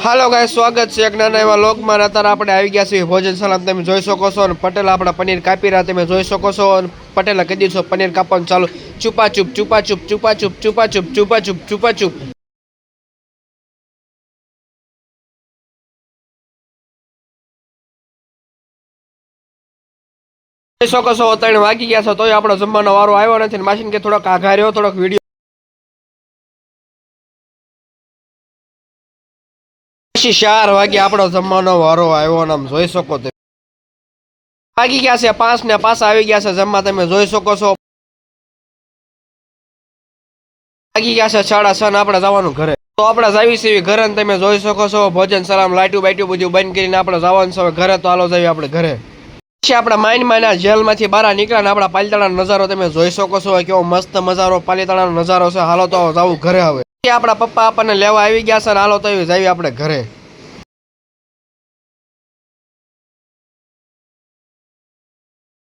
હાલો guys, સ્વાગત છે એક નાના એવા લોકમાં. અત્યારે આપણે આવી ગયા છીએ ભોજન સલામ. તમે જોઈ શકો છો અને પટેલ આપણા પનીર કાપી રહ્યા તમે જોઈ શકો છો. અને પટેલે કહી દીધું પનીર કાપવાનું ચાલુ. ચૂપા ચૂપ ચૂપા ચૂપ ચૂપા ચૂપ ચૂપા ચૂપ ચૂપા ચૂપ ચૂપા ચૂપ. જોઈ શકો છો 3 વાગી ગયા છે તોય આપણો જમવાનો વારો આવ્યો નથી. માસીન કે થોડોક આઘા રહ્યો, થોડોક વિડીયો. પછી 4 વાગે આપણો જમવાનો વારો આવ્યો ને આમ જોઈ શકો તમે. વાગી ગયા છે 5 ને પાછા આવી ગયા છે જમવા. તમે જોઈ શકો છો વાગી ગયા છે 6:30 ને આપણે જવાનું ઘરે. તો આપણે જાવી છીએ ઘરે ને તમે જોઈ શકો છો ભોજન સલામ લાઈટું બાઈટું બધું બંધ કરીને આપણે જવાનું છે ઘરે. તો હાલો જઈએ આપણે ઘરે. પછી આપણા માઇન્ડમાં જેલમાંથી બહાર નીકળ્યા ને આપણા પાલીતાણાનો નજારો તમે જોઈ શકો છો. કેવો મસ્ત નજારો પાલીતાણાનો નજારો છે. હાલો તો જવું ઘરે. હવે આપણા પપ્પા આપણને લેવા આવી ગયા છે ને હાલો તો જઈએ આપણે ઘરે.